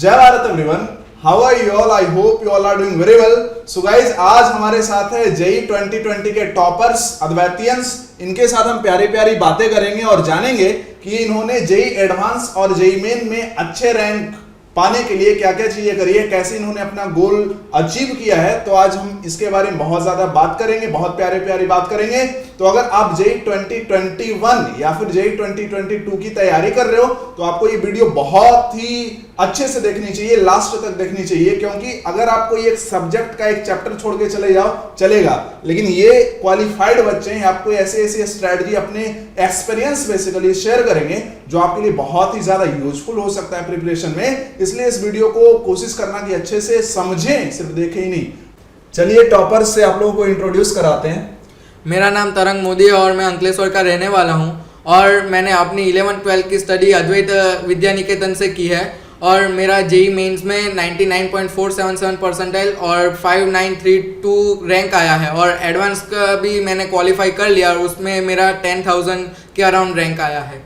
जय Bharat everyone, how are you all? I hope you all are doing very well. So guys, आज हमारे साथ है जेई 2020 के टॉपर्स अद्वैतियंस। इनके साथ हम प्यारी प्यारी बातें करेंगे और जानेंगे कि इन्होंने जेई एडवांस और जेई मेन में अच्छे रैंक पाने के लिए क्या क्या चीजें करी है, कैसे इन्होंने अपना गोल अचीव किया है। तो आज हम इसके बारे में बहुत ज्यादा बात करेंगे, बहुत प्यारे प्यारी बात करेंगे। तो अगर आप जेई 2021 या फिर जेई 2022 की तैयारी कर रहे हो तो आपको ये वीडियो बहुत ही अच्छे से देखनी चाहिए, लास्ट तक देखनी चाहिए, क्योंकि अगर आप कोई एक सब्जेक्ट का एक चैप्टर छोड़ के चले जाओ चलेगा, लेकिन ये क्वालिफाइड बच्चे हैं, आपको ऐसे ऐसे स्ट्रेटजी अपने एक्सपीरियंस बेसिकली शेयर करेंगे जो आपके लिए बहुत ही ज्यादा यूजफुल हो सकता है प्रिपरेशन में। इसलिए इस वीडियो को कोशिश करना कि अच्छे से समझें, सिर्फ देखें ही नहीं। चलिए टॉपर से आप लोगों को इंट्रोड्यूस कराते हैं। मेरा नाम तरंग मोदी है और मैं अंकलेश्वर का रहने वाला हूं और मैंने अपनी 11-12 की स्टडी अद्वैत विद्या निकेतन से की है और मेरा जेई मेंस में 99.477 परसेंटाइल और 5932 रैंक आया है और एडवांस का भी मैंने क्वालिफाई कर लिया और उसमें मेरा 10,000 के अराउंड रैंक आया है।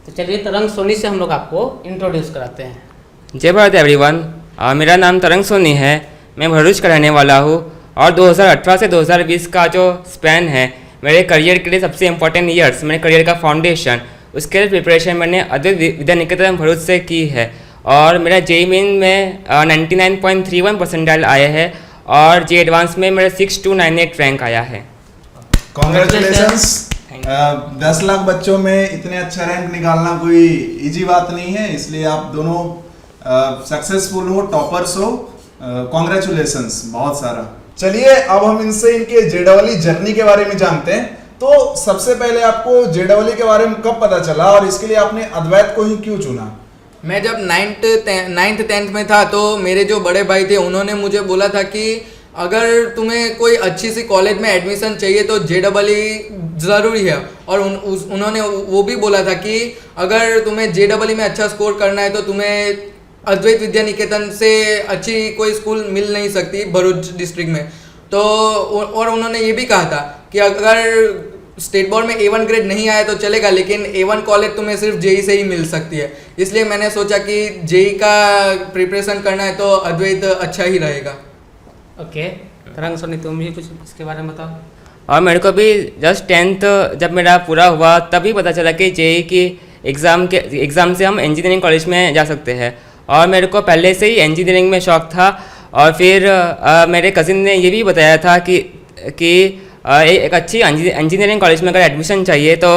तो चलिए तरंग सोनी से हम लोग आपको इंट्रोड्यूस कराते हैं। जय भारत एवरीवन, मेरा नाम तरंग सोनी है। मैं भरूच का रहने वाला हूँ और 2018 से 2020 का जो स्पैन है मेरे करियर के लिए सबसे इम्पोर्टेंट ईयर्स, मेरे करियर का फाउंडेशन, उसके लिए प्रिपरेशन मैंने अद्वैत विद्या निकेतन भरूच से की है और मेरा जेई मेन में 99.31 परसेंटाइल आया है और जे एडवांस में मेरा 6298 रैंक आया है। कॉन्ग्रेचुलेशंस। 10 लाख बच्चों में इतने अच्छा रैंक निकालना कोई इजी बात नहीं है, इसलिए आप दोनों सक्सेसफुल हो, टॉपर्स हो। कॉन्ग्रेचुलेशंस बहुत सारा। चलिए अब हम इनसे इनके जेडबलई जर्नी के बारे में जानते हैं। तो सबसे पहले आपको जेडबलई के बारे में कब पता चला और इसके लिए आपने अद्वैत को ही क्यों चुना? मैं जब 9th-10th में था तो मेरे जो बड़े भाई थे उन्होंने मुझे बोला था कि अगर तुम्हें कोई अच्छी सी कॉलेज में एडमिशन चाहिए तो जेडबलई ज़रूरी है और उन्होंने वो भी बोला था कि अगर तुम्हें जेडबलई में अच्छा स्कोर करना है तो तुम्हें अद्वैत विद्या निकेतन से अच्छी कोई स्कूल मिल नहीं सकती भरूच डिस्ट्रिक्ट में। तो और उन्होंने ये भी कहा था कि अगर स्टेट बोर्ड में A1 ग्रेड नहीं आया तो चलेगा, लेकिन A1 कॉलेज तुम्हें सिर्फ जेई से ही मिल सकती है। इसलिए मैंने सोचा कि जेई का प्रिपरेशन करना है तो अद्वैत अच्छा ही रहेगा। ओके, तरंग सोनी तुम भी कुछ इसके बारे में बताओ। और मेरे को भी जस्ट 10th जब मेरा पूरा हुआ तभी पता चला कि जेई की एग्ज़ाम से हम इंजीनियरिंग कॉलेज में जा सकते हैं और मेरे को पहले से ही इंजीनियरिंग में शौक़ था। और फिर मेरे कज़िन ने ये भी बताया था कि एक अच्छी इंजीनियरिंग कॉलेज में अगर एडमिशन चाहिए तो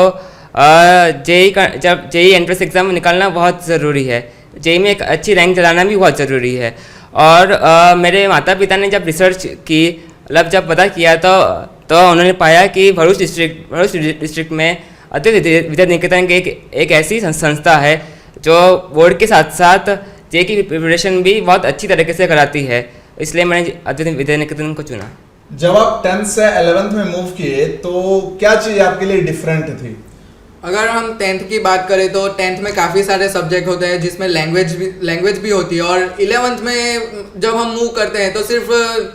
जब जेई एंट्रेंस एग्ज़ाम निकालना बहुत ज़रूरी है, जेई में एक अच्छी रैंक दिलाना भी बहुत ज़रूरी है। और मेरे माता पिता ने जब रिसर्च की, मतलब जब पता किया तो उन्होंने पाया कि भरूच डिस्ट्रिक्ट में अद्वैत विद्या निकेतन की एक ऐसी संस्था है जो बोर्ड के साथ साथ जेई की प्रिपरेशन भी बहुत अच्छी तरीके से कराती है, इसलिए मैंने अद्वैत विद्या निकेतन को चुना। जब आप 10th से 11th में मूव किए तो क्या चीज आपके लिए डिफरेंट थी? अगर हम 10th की बात करें तो 10th में काफ़ी सारे सब्जेक्ट होते हैं जिसमें लैंग्वेज भी होती है और 11th में जब हम मूव करते हैं तो सिर्फ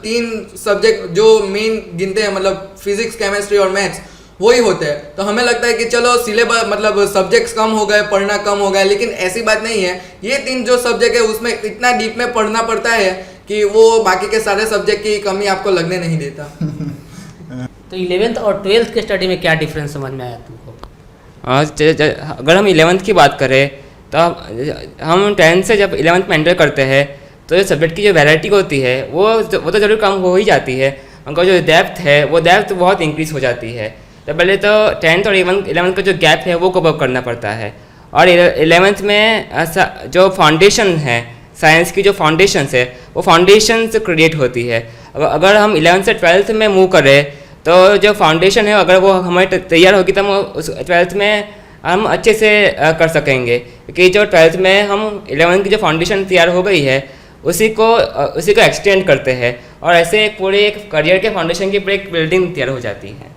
3 सब्जेक्ट जो मेन गिनते हैं, मतलब फिजिक्स, केमिस्ट्री और मैथ्स, वही होते हैं। तो हमें लगता है कि चलो सिलेबस मतलब सब्जेक्ट्स कम हो गए, पढ़ना कम हो गया, लेकिन ऐसी बात नहीं है। ये 3 जो सब्जेक्ट है उसमें इतना डीप में पढ़ना पड़ता है कि वो बाकी के सारे सब्जेक्ट की कमी आपको लगने नहीं देता। तो 11th और 12th के स्टडी में क्या डिफरेंस समझ में आया तुमको? अगर हम 11th की बात करें तो हम 10th से जब 11th में एंटर करते हैं तो जो सब्जेक्ट की जो वैरायटी होती है वो तो ज़रूर कम हो ही जाती है, उनका जो डेप्थ है वो डेप्थ बहुत इंक्रीज हो जाती है। तो पहले तो 10th और 11th का जो गैप है वो कवर करना पड़ता है और 11th में जो फाउंडेशन है, साइंस की जो फाउंडेशंस है वो फाउंडेशंस क्रिएट होती है। अगर हम 11th से 12th में मूव करें तो जो फाउंडेशन है अगर वो हमारी तैयार होगी तो हम उस 12th में हम अच्छे से कर सकेंगे, क्योंकि जो 12th में हम 11th की जो फाउंडेशन तैयार हो गई है उसी को एक्सटेंड करते हैं और ऐसे पूरे एक करियर के फाउंडेशन की पूरी एक बिल्डिंग तैयार हो जाती है।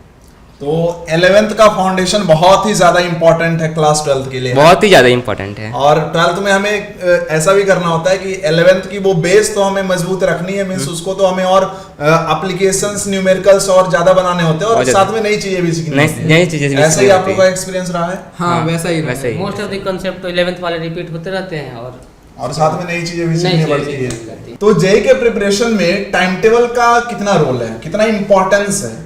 तो 11th का फाउंडेशन बहुत ही ज्यादा इंपॉर्टेंट है क्लास 12th के लिए, बहुत ही ज़्यादा इंपॉर्टेंट है। और 12th में हमें ऐसा भी करना होता है कि 11th की वो बेस तो हमें मजबूत रखनी है, मींस उसको तो हमें और एप्लीकेशंस, न्यूमेरिकल्स और ज्यादा बनाने होते हैं और साथ में नई चीजें भी सीखनी होती हैं। नई चीजें भी ऐसा ही आप लोगों का एक्सपीरियंस रहा है? हाँ, वैसा ही मोस्ट ऑफ द कॉन्सेप्ट तो 11th वाले रिपीट होते रहते हैं और और साथ में नई चीजें भी नई सीखनी चीजें पड़ती सीखनी है। पड़ती है। तो जेई के प्रिपरेशन में टाइम टेबल का कितना रोल है, कितना इंपॉर्टेंस है?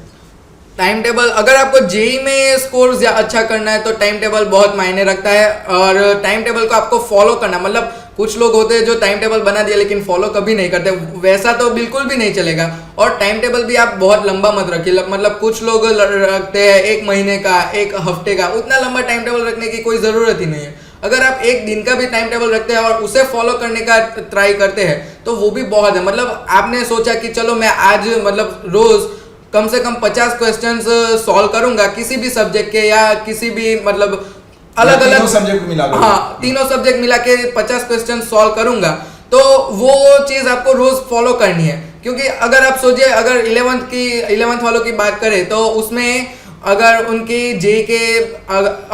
टाइम टेबल, अगर आपको जेई में स्कोर अच्छा करना है तो टाइम टेबल बहुत मायने रखता है। और टाइम टेबल को आपको फॉलो करना, मतलब कुछ लोग होते हैं जो टाइम टेबल बना दिया लेकिन फॉलो कभी नहीं करते, वैसा तो बिल्कुल भी नहीं चलेगा। और टाइम टेबल भी आप बहुत लंबा मत रखिए, मतलब कुछ लोग रखते हैं 1 महीने का, 1 हफ्ते का, उतना लंबा टाइम टेबल रखने की कोई ज़रूरत ही नहीं है। अगर आप 1 दिन का भी टाइम टेबल रखते हैं और उसे फॉलो करने का ट्राई करते हैं तो वो भी बहुत है। मतलब आपने सोचा कि चलो मैं आज मतलब रोज़ कम से कम 50 क्वेश्चंस सॉल्व करूंगा किसी भी सब्जेक्ट के, या किसी भी मतलब अलग अलग सब्जेक्ट मिला के, हाँ तीनों सब्जेक्ट मिला के 50 क्वेश्चन सॉल्व करूंगा, तो वो चीज़ आपको रोज फॉलो करनी है। क्योंकि अगर आप सोचिए, अगर 11th वालों की बात करें तो उसमें अगर उनकी जेई के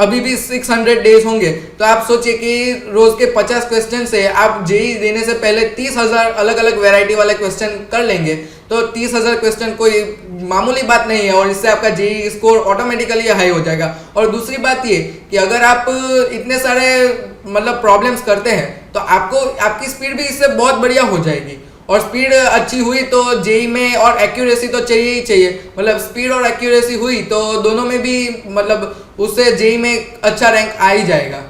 अभी भी 600 डेज होंगे, तो आप सोचिए कि रोज के 50 क्वेश्चन से आप जेई देने से पहले 30,000 अलग अलग वैरायटी वाले क्वेश्चन कर लेंगे। तो 30,000 क्वेश्चन कोई मामूली बात नहीं है, और इससे आपका जेई स्कोर ऑटोमेटिकली हाई हो जाएगा। और दूसरी बात ये कि अगर आप इतने सारे मतलब प्रॉब्लम्स करते हैं तो आपकी स्पीड भी इससे बहुत बढ़िया हो जाएगी। और स्पीड अच्छी हुई तो जेई में, और एक्यूरेसी तो चाहिए ही चाहिए, मतलब स्पीड और एक्यूरेसी हुई तो दोनों में भी मतलब उससे जेई में अच्छा रैंक आ ही जाएगा।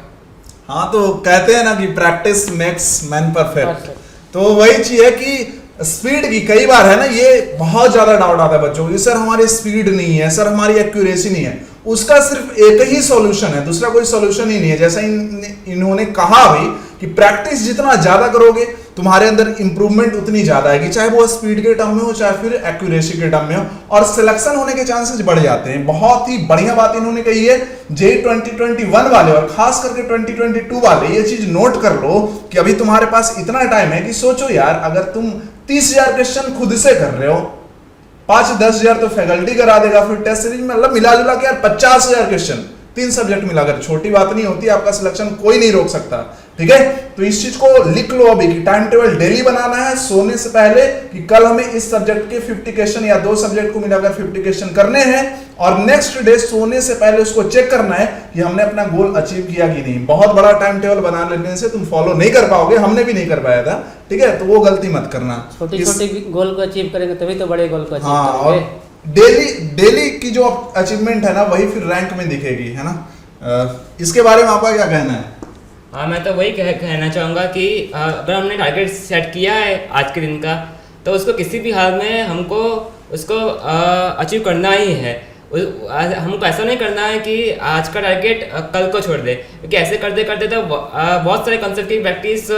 हाँ, तो कहते हैं ना कि practice makes man perfect. Perfect। तो वही चीज है कि स्पीड की कई बार है ना, ये बहुत ज्यादा डाउट आता है बच्चों को, सर हमारी स्पीड नहीं है, सर हमारी एक्यूरेसी नहीं है। उसका सिर्फ एक ही सॉल्यूशन है, दूसरा कोई सॉल्यूशन ही नहीं है। जैसा इन्होंने कहा भी कि प्रैक्टिस जितना ज्यादा करोगे तुम्हारे अंदर इंप्रूवमेंट उतनी ज्यादा आएगी, चाहे वो स्पीड के टर्म में हो चाहे फिर एक्यूरेसी के टर्म में हो, और सिलेक्शन होने के चांसेस बढ़ जाते हैं। बहुत ही बढ़िया बात इन्होंने कही है। जेई 2021 वाले और खास करके 2022 वाले ये चीज नोट कर लो कि अभी तुम्हारे पास इतना टाइम है कि सोचो यार, अगर तुम 30,000 क्वेश्चन खुद से कर रहे हो, 5-10 हजार तो फैकल्टी करा देगा, फिर टेस्ट सीरीज में मतलब मिला जुला के यार 50,000 क्वेश्चन 3 सब्जेक्ट मिलाकर, छोटी बात नहीं होती। आपका सिलेक्शन कोई नहीं रोक सकता, ठीक है। तो इस चीज को लिख लो अभी कि टाइम टेबल डेली बनाना है सोने से पहले, कि कल हमें इस सब्जेक्ट के 50 क्वेश्चन या 2 सब्जेक्ट को मिलाकर 50 क्वेश्चन करने हैं, और नेक्स्ट डे सोने से पहले उसको चेक करना है कि हमने अपना गोल अचीव किया कि नहीं। बहुत बड़ा टाइम टेबल बना लेने से तुम फॉलो नहीं कर पाओगे, हमने भी नहीं कर पाया था, ठीक है। तो वो गलती मत करना। छोटी छोटी गोल को अचीव करेंगे तभी तो बड़े गोल को अचीव हाँ, करेंगे। और डेली की जो अचीवमेंट है ना, वही फिर रैंक में दिखेगी, है ना। इसके बारे में आपका क्या कहना है? हाँ, मैं तो वही कहना चाहूँगा कि अगर हमने टारगेट सेट किया है आज के दिन का, तो उसको किसी भी हाल में हमको उसको अचीव करना ही है। हमको ऐसा नहीं करना है कि आज का टारगेट कल को छोड़ दे, क्योंकि ऐसे करते करते तो बहुत सारे कंसेप्ट की प्रैक्टिस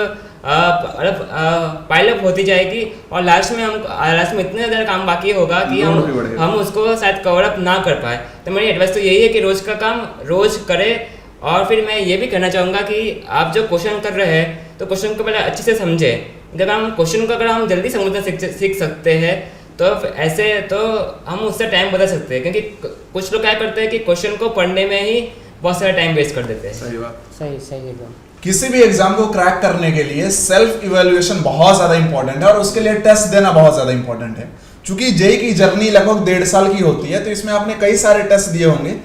पाइलअप होती जाएगी, और लास्ट में इतने ज़्यादा काम बाकी होगा कि हम उसको शायद कवर अप ना कर पाए। तो मेरी एडवाइस तो यही है कि रोज़ का काम रोज़ करे। और फिर मैं ये भी कहना चाहूँगा कि आप जो क्वेश्चन कर रहे हैं तो क्वेश्चन को पहले अच्छे से समझें। अगर हम क्वेश्चन को जल्दी समझना सीख सकते हैं तो ऐसे तो हम उससे टाइम बदल सकते हैं, क्योंकि कुछ लोग क्या करते हैं कि क्वेश्चन को पढ़ने में ही बहुत सारा टाइम वेस्ट कर देते हैं। सही बात, सही एकदम। किसी भी एग्जाम को क्रैक करने के लिए सेल्फ इवैल्यूएशन बहुत ज्यादा इंपॉर्टेंट है, और उसके लिए टेस्ट देना बहुत ज्यादा इंपॉर्टेंट है। चूंकि जेई की जर्नी लगभग 1.5 साल की होती है, तो इसमें आपने कई सारे टेस्ट दिए होंगे।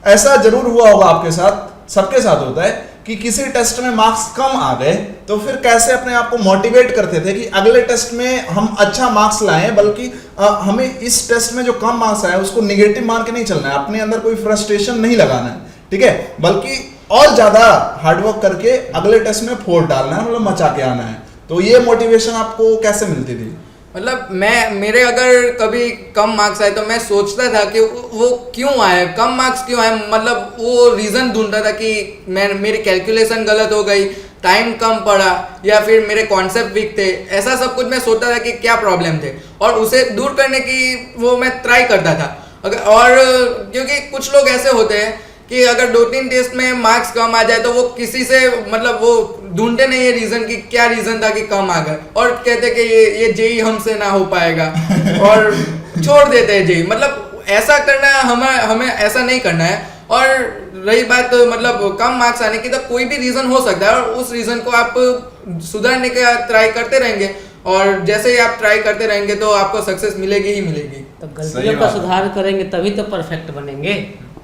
ऐसा जरूर हुआ होगा आपके साथ, सबके साथ होता है कि किसी टेस्ट में मार्क्स कम आ गए तो फिर कैसे अपने आप को मोटिवेट करते थे कि अगले टेस्ट में हम अच्छा मार्क्स लाएं, बल्कि हमें इस टेस्ट में जो कम मार्क्स आए उसको निगेटिव मान के नहीं चलना है, अपने अंदर कोई फ्रस्ट्रेशन नहीं लगाना है, ठीक है, बल्कि और ज्यादा हार्डवर्क करके अगले टेस्ट में फोड़ डालना है, मतलब मचा के आना है। तो ये मोटिवेशन आपको कैसे मिलती थी? मतलब मेरे अगर कभी कम मार्क्स आए तो मैं सोचता था कि वो क्यों आए, कम मार्क्स क्यों आए, मतलब वो रीज़न ढूंढता था कि मेरी कैलकुलेशन गलत हो गई, टाइम कम पड़ा, या फिर मेरे कॉन्सेप्ट वीक थे। ऐसा सब कुछ मैं सोचता था कि क्या प्रॉब्लम थे, और उसे दूर करने की वो मैं ट्राई करता था। और क्योंकि कुछ लोग ऐसे होते हैं कि अगर 2-3 टेस्ट में मार्क्स कम आ जाए तो वो किसी से मतलब वो ढूंढते नहीं है रीज़न कि क्या रीज़न था कि कम आ गए, और कहते कि ये जेई हमसे ना हो पाएगा और छोड़ देते हैं जेई। मतलब ऐसा करना हमें ऐसा नहीं करना है। और रही बात मतलब कम मार्क्स आने की, तो कोई भी रीज़न हो सकता है, और उस रीज़न को आप सुधारने का ट्राई करते रहेंगे, और जैसे ही आप ट्राई करते रहेंगे तो आपको सक्सेस मिलेगी ही मिलेगी। तो गलतियों का सुधार करेंगे तभी तो परफेक्ट बनेंगे,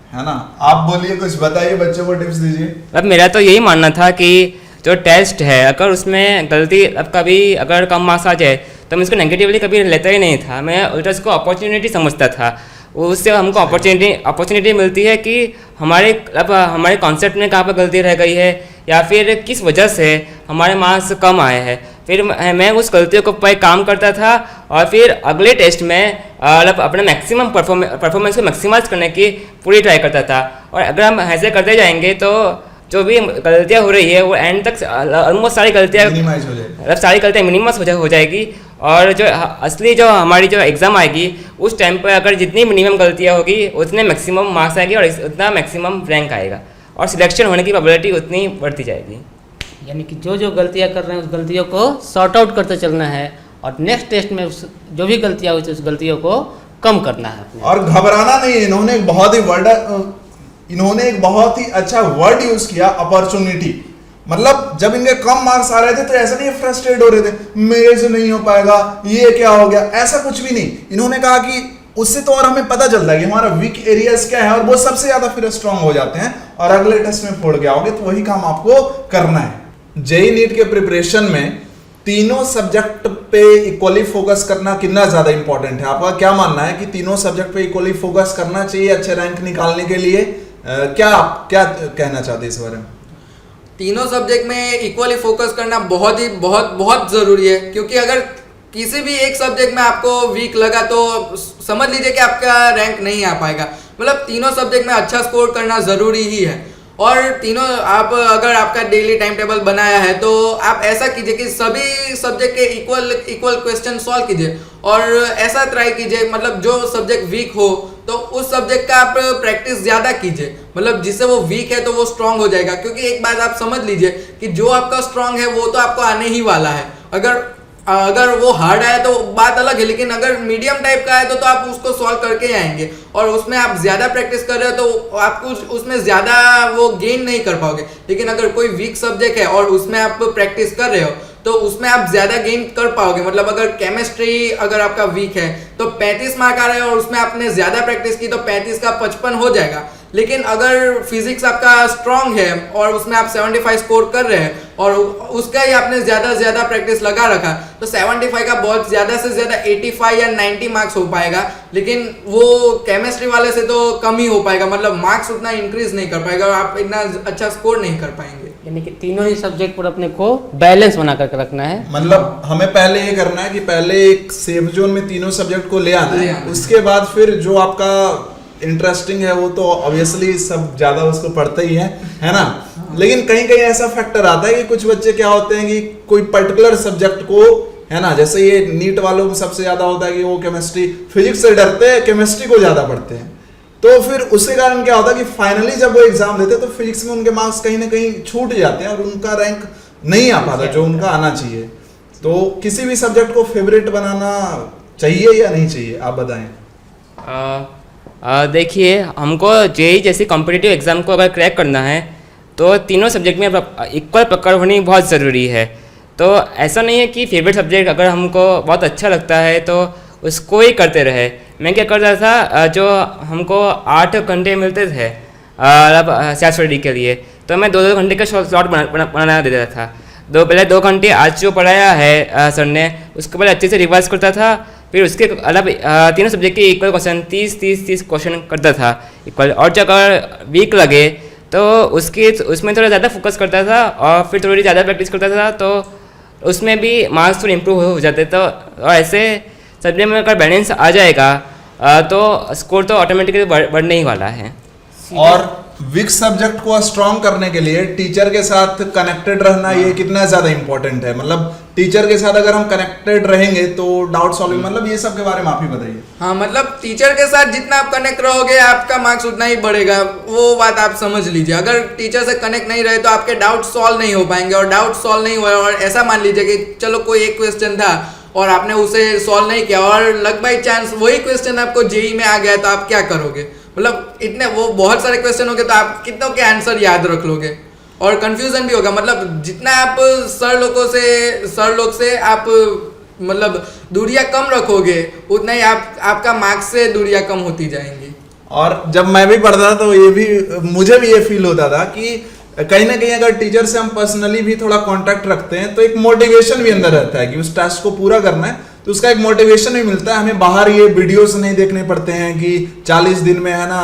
है ना। आप बोलिए, कुछ बताइए, बच्चों को टिप्स दीजिए। अब मेरा तो यही मानना था कि जो टेस्ट है अगर उसमें गलती अब कभी अगर कम मार्क्स आ जाए तो मैं इसको नेगेटिवली कभी लेता ही नहीं था, मैं उल्टा इसको अपॉर्चुनिटी समझता था। उससे हमको अपॉर्चुनिटी मिलती है कि हमारे कॉन्सेप्ट में कहाँ पर गलती रह गई है या फिर किस वजह से हमारे मार्क्स कम आए हैं। फिर मैं उस गलतियों को पर काम करता था और फिर अगले टेस्ट में अपने मैक्सिमम परफॉर्मेंस को मैक्सिमाइज करने की पूरी ट्राई करता था। और अगर हम ऐसे करते जाएंगे तो जो भी गलतियाँ हो रही है वो एंड तक ऑलमोस्ट सारी गलतियाँ मिनिमस हो जाएगी। और जो असली जो हमारी जो एग्ज़ाम आएगी उस टाइम पर अगर जितनी मिनिमम गलतियाँ होगी उतने मैक्सिमम मार्क्स आएंगे और उतना मैक्सिमम रैंक आएगा और सिलेक्शन होने की प्रोबेबिलिटी उतनी बढ़ती जाएगी। यानी कि जो गलतियां कर रहे हैं उस गलतियों को सॉर्ट आउट करते चलना है और नेक्स्ट टेस्ट में जो भी गलतियां हुई थी उस गलतियों को कम करना है अपने। और घबराना नहीं। इन्होंने एक बहुत ही अच्छा वर्ड यूज किया, अपॉर्चुनिटी। मतलब जब इनके कम मार्क्स आ रहे थे तो ऐसा नहीं फ्रस्ट्रेट हो रहे थे, मेरे से नहीं हो पाएगा, ये क्या हो गया, ऐसा कुछ भी नहीं। इन्होंने कहा कि उससे तो और हमें पता चलता है कि हमारा वीक एरियाज क्या है और वो सबसे ज्यादा फिर स्ट्रांग हो जाते हैं और अगले टेस्ट में फोड़ के आओगे। तो वही काम आपको करना है। जेईई नीट के प्रिपरेशन में तीनों सब्जेक्ट पे इक्वली फोकस करना कितना ज्यादा इंपॉर्टेंट है? आपका क्या मानना है कि तीनों सब्जेक्ट पे इक्वली फोकस करना चाहिए अच्छे रैंक निकालने के लिए? क्या कहना चाहते हैं इस बारे में? तीनों सब्जेक्ट में इक्वली फोकस करना बहुत ज़रूरी है, क्योंकि अगर किसी भी एक सब्जेक्ट में आपको वीक लगा तो समझ लीजिए कि आपका रैंक नहीं आ पाएगा। मतलब तीनों सब्जेक्ट में अच्छा स्कोर करना ज़रूरी ही है। और तीनों अगर आपका डेली टाइम टेबल बनाया है तो आप ऐसा कीजिए कि सभी सब्जेक्ट के इक्वल क्वेश्चन सॉल्व कीजिए और ऐसा ट्राई कीजिए, मतलब जो सब्जेक्ट वीक हो तो उस सब्जेक्ट का आप प्रैक्टिस ज़्यादा कीजिए, मतलब जिससे वो वीक है तो वो स्ट्रांग हो जाएगा। क्योंकि एक बात आप समझ लीजिए कि जो आपका स्ट्रांग है वो तो आपको आने ही वाला है। अगर वो हार्ड आया तो बात अलग है, लेकिन अगर मीडियम टाइप का है तो आप उसको सॉल्व करके आएंगे। और उसमें आप ज़्यादा प्रैक्टिस कर रहे हो तो आपको उसमें ज़्यादा वो गेन नहीं कर पाओगे। लेकिन अगर कोई वीक सब्जेक्ट है और उसमें आप प्रैक्टिस कर रहे हो तो उसमें आप ज़्यादा गेन कर पाओगे। मतलब अगर केमिस्ट्री अगर आपका वीक है तो 35 मार्क आ रहे हैं और उसमें आपने ज़्यादा प्रैक्टिस की तो 35 का 55 हो जाएगा। लेकिन अगर फिजिक्स आपका स्ट्रांग है और उसमें आप 75 स्कोर कर रहे हैं और उसका ही आपने ज़्यादा से ज़्यादा प्रैक्टिस लगा रखा तो 75 का बहुत ज़्यादा से ज़्यादा 85 या 90 मार्क्स हो पाएगा। लेकिन वो केमिस्ट्री वाले से तो कम ही हो पाएगा, मतलब मार्क्स उतना इंक्रीज नहीं कर पाएगा और आप इतना अच्छा स्कोर नहीं कर पाएंगे। यानी कि तीनों ही सब्जेक्ट पर अपने को बैलेंस बना करके रखना है। मतलब हमें पहले ये करना है कि पहले एक सेफ जोन में तीनों सब्जेक्ट को ले आना है, उसके बाद फिर जो आपका इंटरेस्टिंग है वो तो ऑब्वियसली सब ज्यादा उसको पढ़ते ही है ना। लेकिन कहीं कहीं ऐसा फैक्टर आता है कि कुछ बच्चे क्या होते हैं कि कोई पर्टिकुलर सब्जेक्ट को, है ना, जैसे ये नीट वालों में सबसे ज्यादा होता है कि वो केमिस्ट्री फिजिक्स से डरते हैं, केमिस्ट्री को ज्यादा पढ़ते हैं। तो फिर उसके कारण क्या होता है कि फाइनली जब वो एग्जाम देते तो फिजिक्स में उनके मार्क्स कहीं ना कहीं छूट जाते हैं और उनका रैंक नहीं आ पाता जो उनका आना चाहिए। तो किसी भी सब्जेक्ट को फेवरेट बनाना चाहिए या नहीं चाहिए, आप बताएं। देखिए, हमको जेईई जैसी कॉम्पिटिटिव एग्ज़ाम को अगर क्रैक करना है तो तीनों सब्जेक्ट में इक्वल पकड़ होनी बहुत ज़रूरी है। तो ऐसा नहीं है कि फेवरेट सब्जेक्ट अगर हमको बहुत अच्छा लगता है तो उसको ही करते रहे। मैं क्या करता था, जो हमको 8 घंटे मिलते थे सेल्फ स्टडी के लिए, तो मैं 2-2 घंटे का स्लॉट बना देता था। पहले 2 घंटे आज जो पढ़ाया है सर ने उसके बाद अच्छे से रिवाइज करता था। फिर उसके अलावा तीनों सब्जेक्ट के इक्वल क्वेश्चन 30 क्वेश्चन करता था इक्वल। और जो अगर वीक लगे तो उसमें थोड़ा ज़्यादा फोकस करता था और फिर थोड़ी ज़्यादा प्रैक्टिस करता था तो उसमें भी मार्क्स थोड़े इम्प्रूव हो जाते। तो और ऐसे सब्जेक्ट में अगर बैलेंस आ जाएगा तो स्कोर तो ऑटोमेटिकली बढ़ने ही वाला है। और वीक सब्जेक्ट को स्ट्रॉन्ग करने के लिए टीचर के साथ कनेक्टेड रहना ये कितना ज्यादा इंपॉर्टेंट है? मतलब टीचर के साथ अगर हम कनेक्टेड रहेंगे तो डाउट सॉल्विंग, मतलब ये सब के बारे में आप ही बताइए। हाँ, मतलब टीचर के साथ जितना आप कनेक्ट रहोगे आपका मार्क्स उतना ही बढ़ेगा, वो बात आप समझ लीजिए। अगर टीचर से कनेक्ट नहीं रहे तो आपके डाउट सॉल्व नहीं हो पाएंगे और डाउट सॉल्व नहीं हुआ और ऐसा मान लीजिए कि चलो कोई एक क्वेश्चन था और आपने उसे सॉल्व नहीं किया और लक बाई चांस वही क्वेश्चन आपको जेईई में आ गया तो आप क्या करोगे? मतलब इतने वो बहुत सारे क्वेश्चन होंगे तो आप कितनों के आंसर याद रख लोगे और कंफ्यूजन भी होगा। मतलब जितना आप सर लोग से आप मतलब दूरियां कम रखोगे उतना ही आपका मार्क्स से दूरियां कम होती जाएंगी। और जब मैं भी पढ़ता था तो मुझे भी ये फील होता था कि कहीं ना कहीं अगर टीचर से हम पर्सनली भी थोड़ा कांटेक्ट रखते हैं तो एक मोटिवेशन भी अंदर रहता है कि उस टास्क को पूरा करना है, तो उसका एक मोटिवेशन भी मिलता है। हमें बाहर ये वीडियोस नहीं देखने पड़ते हैं कि 40 दिन में है ना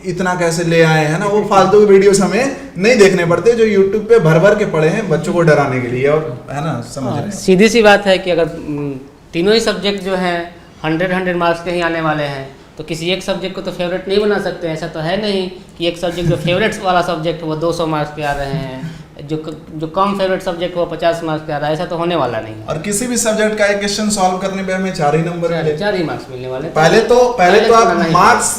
इतना कैसे ले आए हैं ना, वो फालतू के वीडियोस हमें नहीं देखने पड़ते जो यूट्यूब पे भर भर के पड़े हैं बच्चों को डराने के लिए, और है ना समझ रहे हैं। सीधी सी बात है कि अगर तीनों ही सब्जेक्ट जो हैं 100 मार्क्स के ही आने वाले हैं, तो किसी एक सब्जेक्ट को तो फेवरेट नहीं बना सकते। ऐसा तो है नहीं कि एक सब्जेक्ट जो फेवरेट वाला सब्जेक्ट वो 200 मार्क्स पे आ रहे हैं, जो कम फेवरेट सब्जेक्ट वो 50 मार्क्स पे आ रहा है, ऐसा तो होने वाला नहीं है। और किसी भी सब्जेक्ट का एक क्वेश्चन सॉल्व करने पे हमें 4 ही नंबर मिले, 4 ही मार्क्स मिलने वाले। पहले तो आप मार्क्स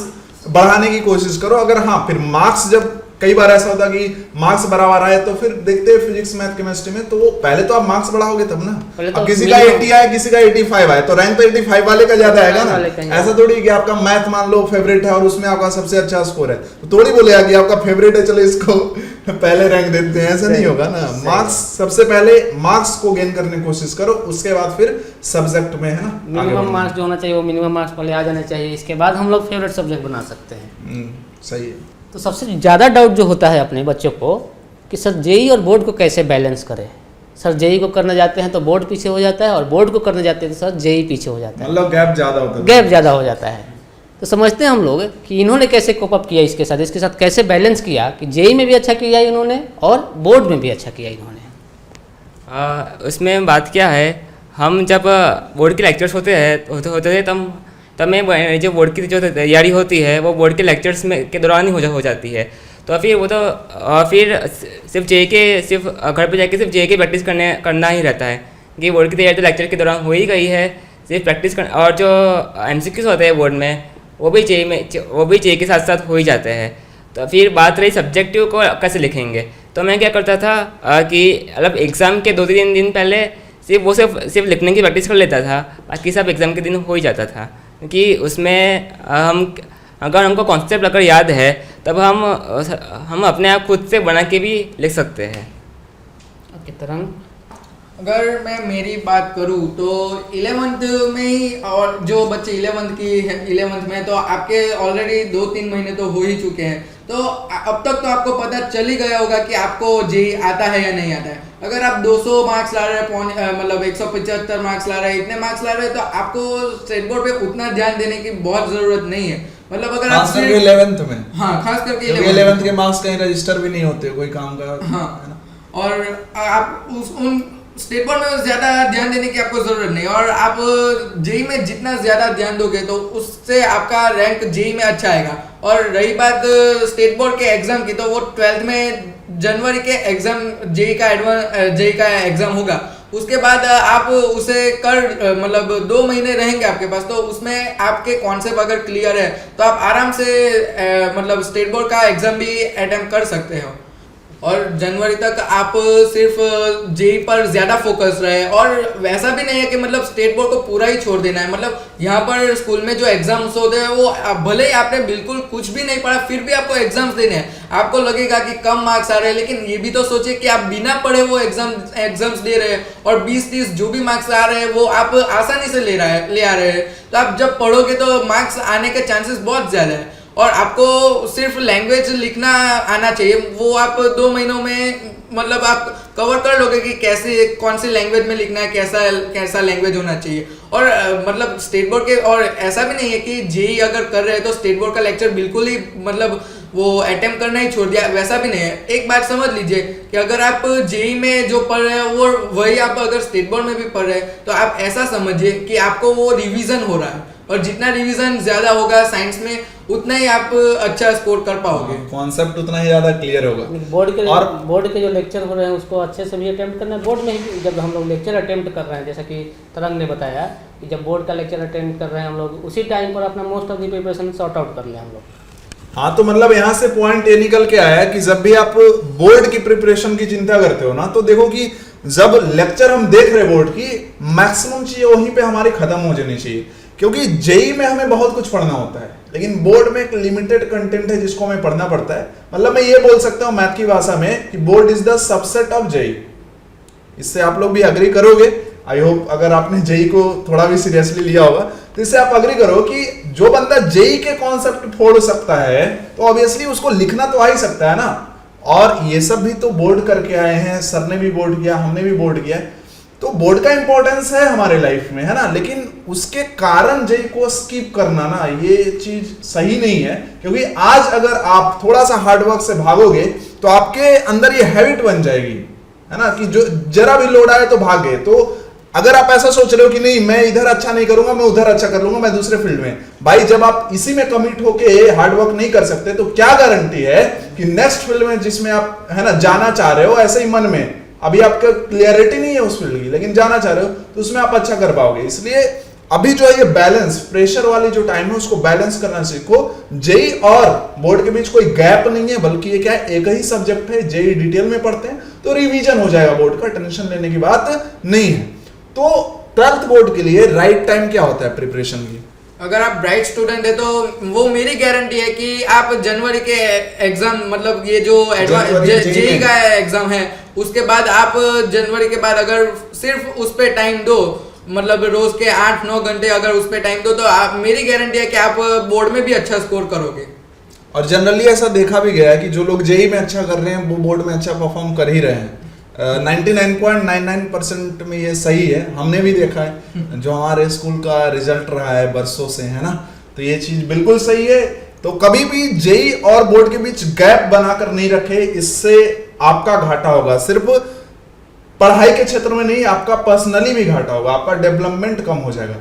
बढ़ाने की कोशिश करो। अगर हाँ फिर मार्क्स जब कई बार ऐसा होता कि मार्क्स बराबर आए तो फिर देखते हैं फिजिक्स मैथ केमिस्ट्री में, तो वो पहले तो आप मार्क्स बढ़ाओगे तब ना। पहले तो अब किसी का 80 आए किसी का 85 आए तो रैंक तो 85 वाले का ज्यादा आएगा ना। ऐसा थोड़ी कि आपका मैथ मान लो फेवरेट है और उसमें आपका सबसे अच्छा स्कोर है तो थोड़ी बोलेगा कि आपका फेवरेट है चलो इसको पहले रैंक देते हैं, ऐसा नहीं होगा ना। मार्क्स सबसे पहले मार्क्स को गेन करने की कोशिश करो, उसके बाद फिर सब्जेक्ट में है ना मिनिमम मार्क्स जो होना चाहिए वो मिनिमम मार्क्स पहले आ जाने चाहिए, इसके बाद हम लोग फेवरेट सब्जेक्ट बना सकते हैं। सही है। तो सबसे ज़्यादा डाउट जो होता है अपने बच्चों को कि सर जेई और बोर्ड को कैसे बैलेंस करें। सर जेई को करने जाते हैं तो बोर्ड पीछे हो जाता है, और बोर्ड को करने जाते हैं तो सर जेई पीछे हो जाता है, मतलब गैप ज़्यादा होता है। गैप ज़्यादा हो जाता है। तो समझते हैं हम लोग कि इन्होंने कैसे कोप अप किया इसके साथ कैसे बैलेंस किया कि जेई में भी अच्छा किया इन्होंने और बोर्ड में भी अच्छा किया इन्होंने। उसमें बात क्या है, हम जब बोर्ड के लेक्चर्स होते थे तब मैं जो बोर्ड की जो तैयारी होती है वो बोर्ड के लेक्चर्स में के दौरान ही हो जाती है। तो फिर वो तो फिर सिर्फ घर पे जाके सिर्फ जे के प्रैक्टिस करना ही रहता है कि बोर्ड की तैयारी तो लेक्चर के दौरान हो ही गई है, सिर्फ प्रैक्टिस कर। और जो MCQs होते हैं बोर्ड में वो भी जे के साथ साथ हो ही जाते हैं। तो फिर बात रही सब्जेक्टिव को कैसे लिखेंगे, तो मैं क्या करता था कि मतलब एग्ज़ाम के 2-3 दिन पहले सिर्फ लिखने की प्रैक्टिस कर लेता था, बाकी सब एग्ज़ाम के दिन हो ही जाता था। क्योंकि उसमें अगर हमको कॉन्सेप्ट अगर याद है तब हम अपने आप खुद से बना के भी लिख सकते हैं। ओके तरंग, अगर मैं मेरी बात करूँ तो 11th में ही, और जो बच्चे 11th में तो आपके ऑलरेडी 2-3 महीने तो हो ही चुके हैं, तो अब तक तो आपको पता चल ही गया होगा कि आपको जेई आता है या नहीं आता है। अगर आप 200 मार्क्स ला रहे हैं, मतलब 175 मार्क्स ला रहे हैं, इतने मार्क्स ला रहे हैं, तो आपको स्टेट बोर्ड पे उतना ध्यान देने की बहुत ज़रूरत नहीं है। मतलब अगर आप 11th में, हाँ खास करके 11th के मार्क्स कहीं रजिस्टर भी नहीं होते कोई काम का, हाँ, और आप उन स्टेट बोर्ड में ज़्यादा ध्यान देने की आपको ज़रूरत नहीं, और आप जेई में जितना ज़्यादा ध्यान दोगे तो उससे आपका रैंक जेई में अच्छा आएगा। और रही बात स्टेट बोर्ड के एग्ज़ाम की, तो वो 12th में जनवरी के एग्ज़ाम जेई का एग्ज़ाम होगा। उसके बाद आप उसे मतलब 2 महीने रहेंगे आपके पास, तो उसमें आपके कॉन्सेप्ट अगर क्लियर है तो आप आराम से मतलब स्टेट बोर्ड का एग्ज़ाम भी अटेम्प्ट कर सकते हो। और जनवरी तक आप सिर्फ जेई पर ज़्यादा फोकस रहे, और वैसा भी नहीं है कि मतलब स्टेट बोर्ड को पूरा ही छोड़ देना है। मतलब यहाँ पर स्कूल में जो एग्जाम्स होते हैं वो भले ही आपने बिल्कुल कुछ भी नहीं पढ़ा फिर भी आपको एग्जाम्स देने हैं। आपको लगेगा कि कम मार्क्स आ रहे हैं, लेकिन ये भी तो सोचिए कि आप बिना पढ़े वो एग्जाम्स दे रहे हैं, और 20-30 जो भी मार्क्स आ रहे हैं वो आप आसानी से ले आ रहे हैं। तो आप जब पढ़ोगे तो मार्क्स आने के चांसेस बहुत ज़्यादा है। और आपको सिर्फ लैंग्वेज लिखना आना चाहिए, वो आप 2 महीनों में मतलब आप कवर कर लोगे कि कैसे कौन सी लैंग्वेज में लिखना है, कैसा लैंग्वेज होना चाहिए। और मतलब स्टेट बोर्ड के, और ऐसा भी नहीं है कि जेई अगर कर रहे हैं तो स्टेट बोर्ड का लेक्चर बिल्कुल ही मतलब वो अटेम्प्ट करना ही छोड़ दिया, वैसा भी नहीं है। एक बात समझ लीजिए कि अगर आप जेई में जो पढ़ रहे हैं वो वही आप अगर स्टेट बोर्ड में भी पढ़ रहे हैं, तो आप ऐसा समझिए कि आपको वो रिवीजन हो रहा है, और जितना रिवीजन ज्यादा होगा साइंस में उतना ही आप अच्छा स्कोर कर पाओगे, कॉन्सेप्ट उतना ही ज्यादा क्लियर होगा। बोर्ड के जो लेक्चर हो रहे हैं उसको अच्छे से भी अटेम्प्ट करना है। बोर्ड में ही जब हम लोग लेक्चर अटेम्प्ट कर रहे हैं, जैसा कि तरंग ने बताया कि जब बोर्ड का लेक्चर अटेम्प्ट कर रहे हैं हम लोग, उसी टाइम पर अपना most of the preparation sort out कर लें हम लोग। हाँ, तो मतलब यहाँ से पॉइंट ये निकल के आया कि जब भी आप बोर्ड की प्रिपरेशन की चिंता करते हो ना, तो देखो कि जब लेक्चर हम देख रहे बोर्ड की, मैक्सिमम चीजें वहीं पे हमारी खत्म हो जानी चाहिए, क्योंकि जेई में हमें बहुत कुछ पढ़ना होता है, लेकिन बोर्ड में एक लिमिटेड कंटेंट है जिसको हमें पढ़ना पड़ता है। मतलब मैं ये बोल सकता हूँ मैथ की भाषा में कि board is the subset of JEE. इससे आप लोग भी अग्री करोगे, आई होप। अगर आपने जेई को थोड़ा भी सीरियसली लिया होगा तो इससे आप अग्री करो कि जो बंदा जेई के कॉन्सेप्ट फोड़ सकता है तो ऑब्वियसली उसको लिखना तो आ ही सकता है ना। और ये सब भी तो बोर्ड करके आए हैं, सर ने भी बोर्ड किया, हमने भी बोर्ड किया, तो बोर्ड का इंपॉर्टेंस है हमारे लाइफ में, है ना। लेकिन उसके कारण जेई को स्किप करना ना, ये चीज सही नहीं है, क्योंकि आज अगर आप थोड़ा सा हार्डवर्क से भागोगे तो आपके अंदर ये हैबिट बन जाएगी, है ना, कि जो जरा भी लोड आए तो भागे। तो अगर आप ऐसा सोच रहे हो कि नहीं मैं इधर अच्छा नहीं करूंगा, मैं उधर अच्छा कर लूंगा, मैं दूसरे फील्ड में, भाई जब आप इसी में कमिट होके हार्डवर्क नहीं कर सकते तो क्या गारंटी है कि नेक्स्ट फील्ड में जिसमें आप, है ना, जाना चाह रहे हो, ऐसे ही मन में अभी आपका क्लियरिटी नहीं है उस फील्ड की, लेकिन जाना चाह रहे हो तो उसमें आप अच्छा कर पाओगे। इसलिए अभी जो है ये बैलेंस, प्रेशर वाली जो टाइम है उसको बैलेंस करना सीखो। जेई और बोर्ड के बीच कोई गैप नहीं है, बल्कि ये क्या है, एक ही सब्जेक्ट है, जेई डिटेल में पढ़ते हैं तो रिवीजन हो जाएगा बोर्ड का, टेंशन लेने की बात नहीं है। तो 12th बोर्ड के लिए राइट टाइम क्या होता है प्रिपरेशन की? अगर आप ब्राइट स्टूडेंट है तो वो मेरी गारंटी है कि आप जनवरी के एग्जाम, मतलब ये जो जेई का एग्जाम है, उसके बाद आप जनवरी के बाद अगर सिर्फ उस पे टाइम दो, मतलब रोज के 8-9 घंटे अगर उस पे टाइम दो, तो आप, मेरी गारंटी है कि आप बोर्ड में भी अच्छा स्कोर करोगे। और जनरली ऐसा देखा भी गया है कि जो लोग जेई में अच्छा कर रहे हैं वो बोर्ड में अच्छा परफॉर्म कर ही रहे हैं। 99.99% में ये सही है, हमने भी देखा है, जो हमारे स्कूल का रिजल्ट रहा है बरसों से, है ना, तो ये चीज बिल्कुल सही है। तो कभी भी जेई और बोर्ड के बीच गैप बनाकर नहीं रखे, इससे आपका घाटा होगा। सिर्फ पढ़ाई के क्षेत्र में नहीं, आपका पर्सनली भी घाटा होगा, आपका डेवलपमेंट कम हो जाएगा।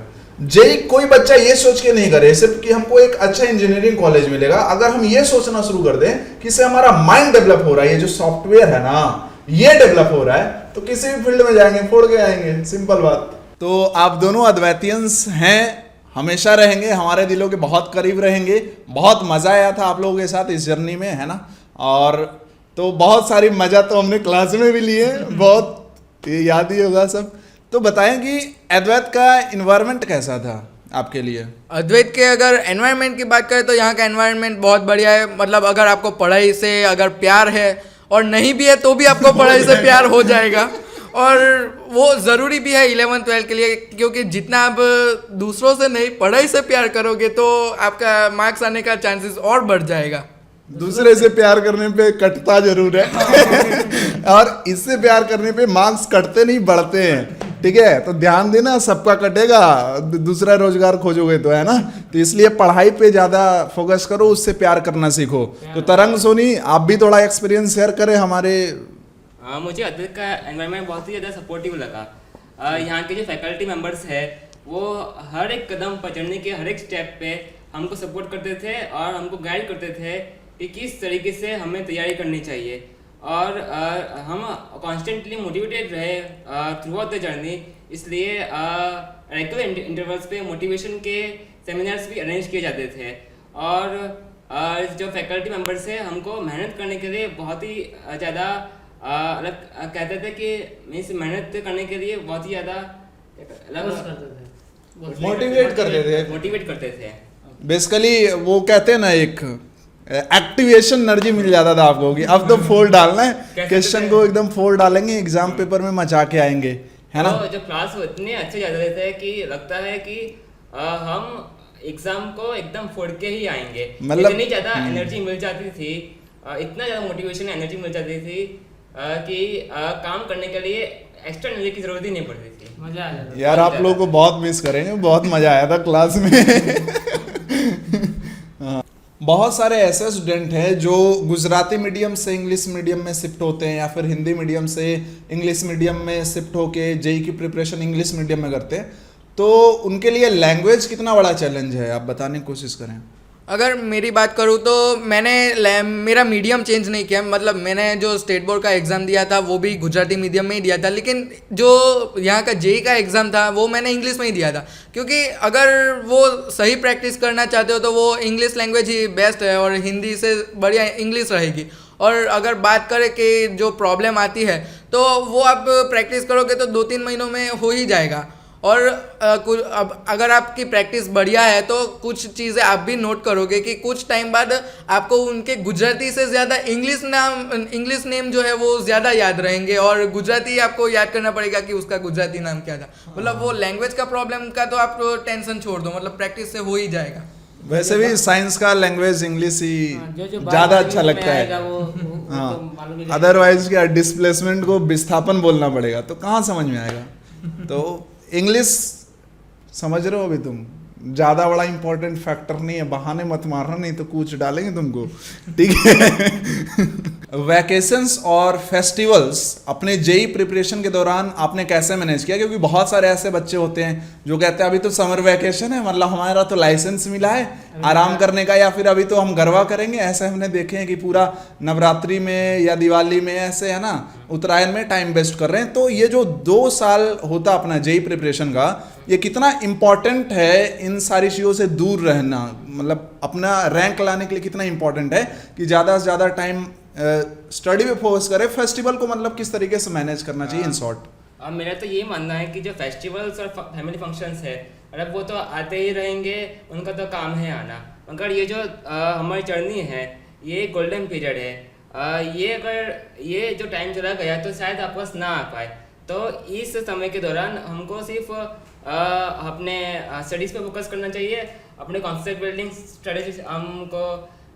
जेई कोई बच्चा ये सोच के नहीं करे सिर्फ कि हमको एक अच्छा इंजीनियरिंग कॉलेज मिलेगा। अगर हम ये सोचना शुरू कर दें कि इससे हमारा माइंड डेवलप हो रहा है, ये जो सॉफ्टवेयर है ना ये डेवलप हो रहा है, तो किसी भी फील्ड में जाएंगे फोड़ के आएंगे, सिंपल बात। तो आप दोनों अद्वैतियंस हैं, हमेशा रहेंगे, हमारे दिलों के बहुत करीब रहेंगे। बहुत मजा आया था आप लोगों के साथ इस जर्नी में, है ना। और तो बहुत सारी मजा तो हमने क्लास में भी लिए, बहुत ये याद ही होगा सब। तो बताएं कि अद्वैत का इन्वायरमेंट कैसा था आपके लिए? अद्वैत के अगर एनवायरनमेंट की बात करें तो यहाँ का एनवायरनमेंट बहुत बढ़िया है। मतलब अगर आपको पढ़ाई से अगर प्यार है और नहीं भी है तो भी आपको पढ़ाई से प्यार हो जाएगा, और वो ज़रूरी भी है 11th-12th के लिए, क्योंकि जितना आप दूसरों से नहीं पढ़ाई से प्यार करोगे तो आपका मार्क्स आने का चांसेस और बढ़ जाएगा। दूसरे से प्यार करने पे कटता जरूर है और इससे प्यार करने पे मार्क्स कटते नहीं बढ़ते हैं, ठीक है। तो ध्यान देना, सबका कटेगा, दूसरा रोजगार खोजोगे तो, है ना। तो इसलिए पढ़ाई पे ज्यादा फोकस करो, उससे प्यार करना सीखो। तो तरंग सोनी, आप भी थोड़ा एक्सपीरियंस शेयर करें हमारे। मुझे अद्वैत का एनवायरनमेंट बहुत ही ज़्यादा सपोर्टिव लगा। यहाँ के जो फैकल्टी मेंबर्स है वो हर एक कदम पर चढ़ने के हर एक स्टेप पे हमको सपोर्ट करते थे और हमको गाइड करते थे कि किस तरीके से हमें तैयारी करनी चाहिए। और हम कॉन्स्टेंटली मोटिवेटेड रहे थ्रू आउट द जर्नी। इसलिए रेगुलर इंटरवल्स पे मोटिवेशन के सेमिनार्स भी अरेंज किए जाते थे। और जो फैकल्टी मेंबर्स है हमको मेहनत करने के लिए बहुत ही ज़्यादा कहते थे कि मीन्स मेहनत करने के लिए बहुत ही ज़्यादा मोटिवेट करते थे। बेसिकली वो कहते हैं ना, एक एक्टिवेशन एनर्जी मिल जाता था आपको कि अब तो फोर डालना है, क्वेश्चन को एकदम फोर डालेंगे, एग्जाम पेपर में मचा के आएंगे, है ना। तो जो क्लास इतने अच्छे जाते थे कि लगता है कि हम एग्जाम को एकदम फोड़ के ही आएंगे। मतलब इतनी ज़्यादा एनर्जी मिल जाती थी, इतना ज़्यादा मोटिवेशन एनर्जी मिल जाती थी कि काम करने के लिए एक्स्ट्रा एनर्जी की जरूरत ही नहीं पड़ती थी। मजा आ जाता यार आप लोगों को बहुत मिस करेंगे, बहुत मजा आया था क्लास में। बहुत सारे ऐसे स्टूडेंट हैं जो गुजराती मीडियम से इंग्लिश मीडियम में शिफ्ट होते हैं, या फिर हिंदी मीडियम से इंग्लिश मीडियम में शिफ्ट होके जेई की प्रिपरेशन इंग्लिश मीडियम में करते हैं। तो उनके लिए लैंग्वेज कितना बड़ा चैलेंज है, आप बताने की कोशिश करें। अगर मेरी बात करूँ तो मैंने मेरा मीडियम चेंज नहीं किया। मतलब मैंने जो स्टेट बोर्ड का एग्ज़ाम दिया था वो भी गुजराती मीडियम में ही दिया था, लेकिन जो यहाँ का जेई का एग्ज़ाम था वो मैंने इंग्लिश में ही दिया था, क्योंकि अगर वो सही प्रैक्टिस करना चाहते हो तो वो इंग्लिश लैंग्वेज ही बेस्ट है और हिंदी से बढ़िया इंग्लिश रहेगी। और अगर बात करें कि जो प्रॉब्लम आती है तो वो आप प्रैक्टिस करोगे तो 2-3 महीनों में हो ही जाएगा। और अब अगर आपकी प्रैक्टिस बढ़िया है तो कुछ चीज़ें आप भी नोट करोगे कि कुछ टाइम बाद आपको उनके गुजराती से ज़्यादा इंग्लिश नेम जो है वो ज़्यादा याद रहेंगे, और गुजराती आपको याद करना पड़ेगा कि उसका गुजराती नाम क्या था। मतलब वो लैंग्वेज का प्रॉब्लम का तो आप टेंशन छोड़ दो, मतलब प्रैक्टिस से हो ही जाएगा। वैसे भी साइंस का लैंग्वेज इंग्लिश ही हाँ, जो ज्यादा बात अच्छा में लगता आएगा है। वो तो मालूम ही हाँ, रहेगा। अदरवाइज क्या डिस्प्लेसमेंट को विस्थापन बोलना पड़ेगा तो कहाँ समझ में आएगा। तो इंग्लिश समझ रहे हो अभी तुम, ज्यादा बड़ा इंपॉर्टेंट फैक्टर नहीं है, बहाने मत मारना नहीं तो कूच डालेंगे तुमको, ठीक है। वैकेशंस और फेस्टिवल्स अपने जेई प्रिपरेशन के दौरान आपने कैसे मैनेज किया? क्योंकि बहुत सारे ऐसे बच्चे होते हैं जो कहते हैं अभी तो समर वैकेशन है, मतलब हमारा तो लाइसेंस मिला है आराम करने का, या फिर अभी तो हम गरबा करेंगे। ऐसे हमने देखे हैं कि पूरा नवरात्रि में या दिवाली में ऐसे है ना, उत्तरायण में टाइम वेस्ट कर रहे हैं। तो ये जो 2 साल होता अपना जेई प्रिपरेशन का, ये कितना इम्पोर्टेंट है इन सारी चीज़ों से दूर रहना, मतलब अपना रैंक लाने के लिए कितना इम्पोर्टेंट है कि ज़्यादा से ज़्यादा टाइम स्टडी पे फोकस करें। फेस्टिवल को मतलब किस तरीके से मैनेज करना चाहिए इन शॉर्ट? अब मेरा तो ये मानना है कि जो फेस्टिवल्स और फैमिली फंक्शंस है, अगर वो तो आते ही रहेंगे, उनका तो काम है आना, मगर ये जो हमारी जर्नी है ये गोल्डन पीरियड है। ये अगर ये जो टाइम चला गया तो शायद आप पास ना आ पाए। तो इस समय के दौरान हमको सिर्फ अपने स्टडीज़ पे फोकस करना चाहिए, अपने कॉन्सेप्ट बिल्डिंग स्ट्रेटेजी, हमको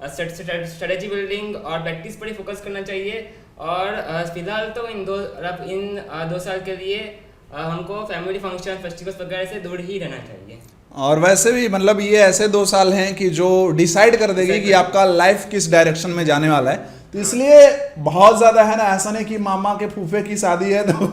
स्ट्रेटेजी बिल्डिंग और प्रैक्टिस पर ही फोकस करना चाहिए। और फिलहाल तो इन 2 साल के लिए हमको फैमिली फंक्शन फेस्टिवल्स वगैरह से दूर ही रहना चाहिए। और वैसे भी मतलब ये ऐसे 2 साल हैं कि जो डिसाइड कर देगी कि आपका लाइफ किस डायरेक्शन में जाने वाला है। तो इसलिए बहुत ज्यादा है ना, ऐसा नहीं कि मामा के फूफे की शादी है तो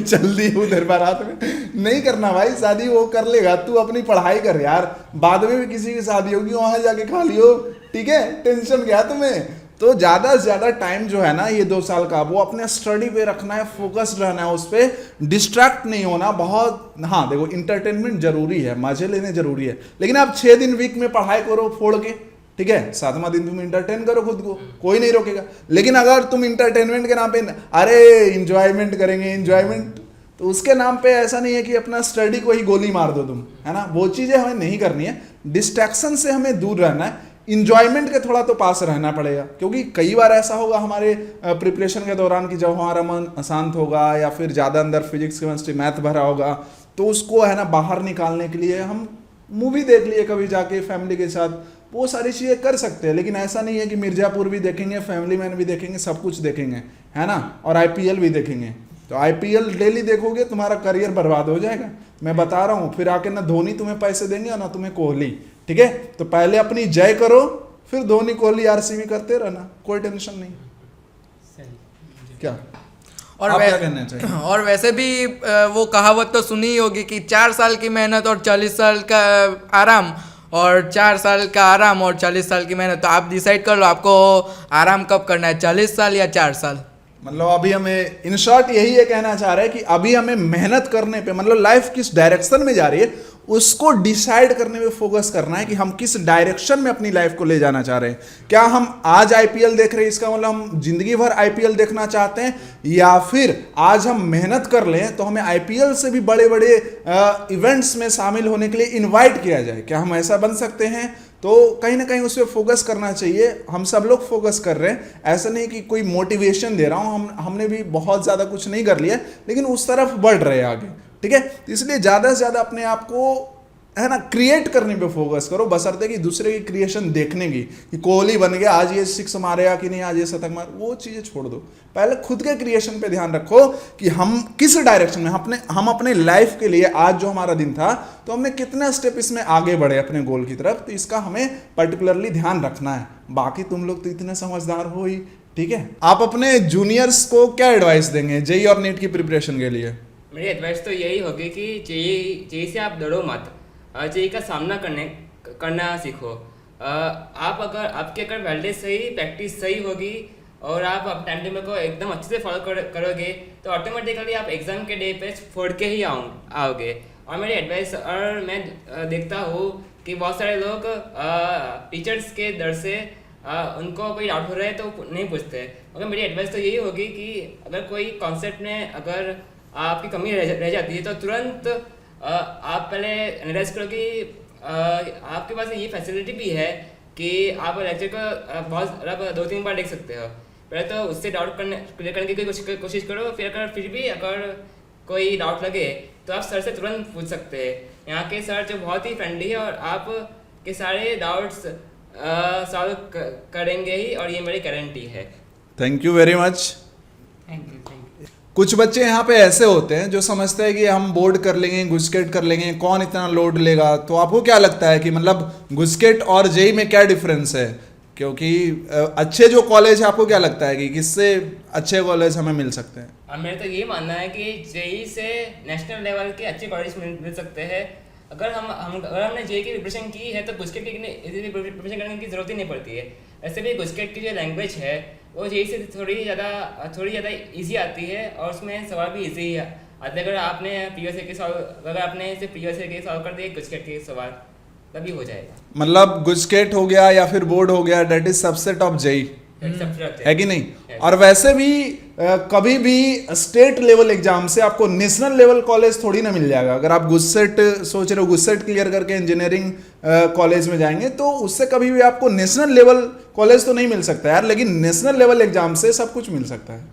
चल दी उधर बारात में, नहीं करना भाई। शादी वो कर लेगा, तू अपनी पढ़ाई कर यार, बाद में भी किसी की शादी होगी वहां जाके खा लियो, ठीक है, टेंशन क्या तुम्हें। तो ज़्यादा से ज़्यादा टाइम जो है ना ये 2 साल का, वो अपने स्टडी पे रखना है, फोकस्ड रहना है उस पर, डिस्ट्रैक्ट नहीं होना बहुत। हाँ देखो, इंटरटेनमेंट जरूरी है, मजे लेने जरूरी है, लेकिन आप 6 दिन वीक में पढ़ाई करो फोड़ के, ठीक है, 7वां दिन तुम इंटरटेन करो खुद को, कोई नहीं रोकेगा। लेकिन अगर तुम इंटरटेनमेंट के नाम पे अरे इंजॉयमेंट करेंगे, इंजॉयमेंट, तो उसके नाम पे ऐसा नहीं है कि अपना स्टडी को ही गोली मार दो तुम, है ना, वो चीज़ें हमें नहीं करनी है। डिस्ट्रैक्शन से हमें दूर रहना है, इंजॉयमेंट के थोड़ा तो पास रहना पड़ेगा। क्योंकि कई बार ऐसा होगा हमारे प्रिपरेशन के दौरान कि जब हमारा मन अशांत होगा या फिर ज़्यादा अंदर फिजिक्स केमिस्ट्री मैथ भरा होगा, तो उसको है ना बाहर निकालने के लिए हम मूवी देख लिए कभी जाके फैमिली के साथ, वो सारी चीज़ें कर सकते हैं। लेकिन ऐसा नहीं है कि मिर्ज़ापुर भी देखेंगे, फैमिली मैन भी देखेंगे, सब कुछ देखेंगे, है ना, और IPL भी देखेंगे। तो IPL डेली देखोगे तुम्हारा करियर बर्बाद हो जाएगा, मैं बता रहा हूँ। फिर आके ना धोनी तुम्हें पैसे देंगे और ना तुम्हें कोहली, ठीक है। तो पहले अपनी जय करो, फिर धोनी कोहली RCB करते रहना, कोई टेंशन नहीं। क्या और आप क्या कहना चाहिए? और वैसे भी वो कहावत तो सुनी ही होगी कि 4 साल की मेहनत और 40 साल का आराम, और 4 साल का आराम और 40 साल की मेहनत। तो आप डिसाइड कर लो आपको आराम कब करना है, 40 साल या 4 साल। मतलब अभी हमें इन शॉर्ट यही ये कहना चाह रहे हैं कि अभी हमें मेहनत करने पे, मतलब लाइफ किस डायरेक्शन में जा रही है उसको डिसाइड करने में फोकस करना है कि हम किस डायरेक्शन में अपनी लाइफ को ले जाना चाह रहे हैं। क्या हम आज IPL देख रहे हैं इसका मतलब हम जिंदगी भर IPL देखना चाहते हैं, या फिर आज हम मेहनत कर लें तो हमें IPL से भी बड़े बड़े इवेंट्स में शामिल होने के लिए इन्वाइट किया जाए, क्या हम ऐसा बन सकते हैं? तो कहीं ना कहीं उस पर फोकस करना चाहिए। हम सब लोग फोकस कर रहे हैं, ऐसा नहीं कि कोई मोटिवेशन दे रहा हूँ, हमने भी बहुत ज़्यादा कुछ नहीं कर लिया, लेकिन उस तरफ बढ़ रहे हैं आगे, ठीक है। इसलिए ज़्यादा से ज़्यादा अपने आप को है ना क्रिएट करने पे फोकस करो, बशर्ते कि दूसरे की क्रिएशन देखने की, कि कोहली बन गया आज ये 6 मारेगा कि नहीं, आज ये शतक मार, वो चीज़ें छोड़ दो। पहले खुद के क्रिएशन पे ध्यान रखो कि हम किस डायरेक्शन में हम अपने लाइफ के लिए, आज जो हमारा दिन था तो हमने कितना स्टेप इसमें आगे बढ़े अपने गोल की तरफ, तो इसका हमें पर्टिकुलरली ध्यान रखना है। बाकी तुम लोग तो इतने समझदार हो ही, ठीक है। आप अपने जूनियर्स को क्या एडवाइस देंगे जेई और नीट की प्रिपरेशन के लिए? मेरी एडवाइस तो यही होगी कि जेई से आप डरो मत, जेई का सामना करना सीखो। आप अगर आपके अगर वेल सही, प्रैक्टिस सही होगी और आप टाइम टेबल को एकदम अच्छे से फॉलो करोगे तो ऑटोमेटिकली आप एग्ज़ाम के डे पे फोड़ के ही आओगे। और मेरी एडवाइस, और मैं देखता हूँ कि बहुत सारे लोग टीचर्स के डर से उनको कोई डाउट हो रहा है तो नहीं पूछते, मगर मेरी एडवाइस तो यही होगी कि अगर कोई कॉन्सेप्ट में अगर आपकी कमी रह जाती है तो तुरंत आप पहले एनालाइज करो कि आपके पास ये फैसिलिटी भी है कि आप लेक्चर को बहुत 2-3 बार देख सकते हो। पहले तो उससे डाउट क्लियर करने की कोशिश करो, फिर भी अगर कोई डाउट लगे तो आप सर से तुरंत पूछ सकते हैं। यहाँ के सर जो बहुत ही फ्रेंडली है और आप कि सारे डाउट्स सॉल्व करेंगे ही, और ये मेरी गारंटी है। Thank you very much. Thank you. कुछ बच्चे यहाँ पे ऐसे होते हैं जो समझते हैं कि हम बोर्ड कर लेंगे, घुसकेट कर लेंगे, कौन इतना लोड लेगा। तो आपको क्या लगता है कि मतलब घुसकेट और जेई में क्या डिफरेंस है? क्योंकि अच्छे जो कॉलेज है, आपको क्या लगता है कि किससे अच्छे कॉलेज हमें मिल सकते हैं? और मेरा तो ये मानना है कि जेई से नेशनल लेवल के अच्छे कॉलेज मिल सकते हैं। अगर हमने जेई की प्रिपरेशन की है तो घुसकेट की प्रिपरेशन करने की जरूरत ही नहीं पड़ती है। वैसे भी घुसकेट की जो लैंग्वेज है वो जेई से थोड़ी ज़्यादा इजी आती है, और उसमें सवाल भी इजी है आते। अगर आपने पीओसी के सॉल्व कर दिए घुसकेट के सवाल, तभी हो जाएगा। मतलब घुसकेट हो गया या फिर बोर्ड हो गया, that is subset of JEE, है कि नहीं? और वैसे भी कभी भी स्टेट लेवल एग्जाम से आपको नेशनल लेवल कॉलेज थोड़ी ना मिल जाएगा। अगर आप गुस्सेट सोच रहे हो, गुस्सेट क्लियर करके इंजीनियरिंग कॉलेज में जाएंगे, तो उससे कभी भी आपको नेशनल लेवल कॉलेज तो नहीं मिल सकता यार, लेकिन नेशनल लेवल एग्जाम से सब कुछ मिल सकता है।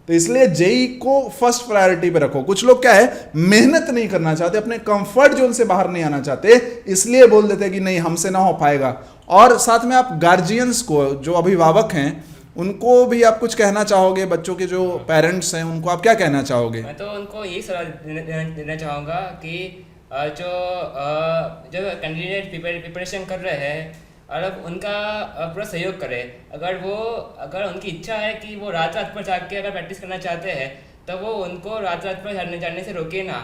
तो इसलिए जेई को फर्स्ट प्रायोरिटी पे रखो। कुछ लोग क्या है, मेहनत नहीं करना चाहते, अपने कंफर्ट जोन से बाहर नहीं आना चाहते, इसलिए बोल देते कि नहीं हमसे ना हो पाएगा। और साथ में आप गार्जियंस को, जो अभिभावक हैं, उनको भी आप कुछ कहना चाहोगे? बच्चों के जो पेरेंट्स हैं उनको आप क्या कहना चाहोगे? मैं तो उनको यही सलाह देना चाहूँगा कि जो कैंडिडेट प्रिपरेशन कर रहे हैं, और अब उनका पूरा सहयोग करें। अगर उनकी इच्छा है कि वो रात पर जाके अगर प्रैक्टिस करना चाहते हैं, तो वो उनको रात पर जाने से रोके ना,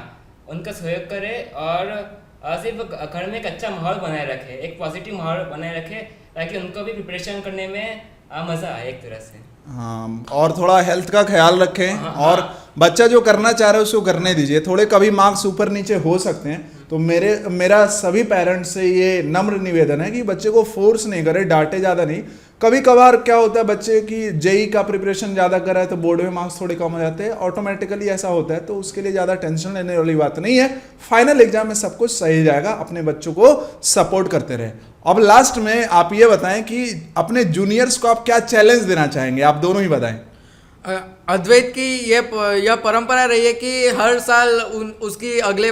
उनका सहयोग करे, और सिर्फ घर में एक अच्छा माहौल बनाए रखे, एक पॉजिटिव माहौल बनाए रखे, ताकि उनको भी प्रिपरेशन करने में मज़ा आए एक तरह से। हाँ, और थोड़ा हेल्थ का ख्याल रखें। और बच्चा जो करना चाह रहे हो उसको करने दीजिए। थोड़े कभी मार्क्स ऊपर नीचे हो सकते हैं, तो मेरा सभी पेरेंट्स से ये नम्र निवेदन है कि बच्चे को फोर्स नहीं करे, डांटे ज़्यादा नहीं। कभी कभार क्या होता है, बच्चे की जेई का प्रिपरेशन ज़्यादा कर रहा है तो बोर्ड में मार्क्स थोड़े कम हो जाते हैं, ऑटोमेटिकली ऐसा होता है। तो उसके लिए ज़्यादा टेंशन लेने वाली बात नहीं है। फाइनल एग्जाम में सब कुछ सही जाएगा। अपने बच्चों को सपोर्ट करते रहे। अब लास्ट में आप ये बताएं कि अपने जूनियर्स को आप क्या चैलेंज देना चाहेंगे? आप दोनों ही बताएं। अद्वैत की यह परंपरा रही है कि हर साल उसकी आगे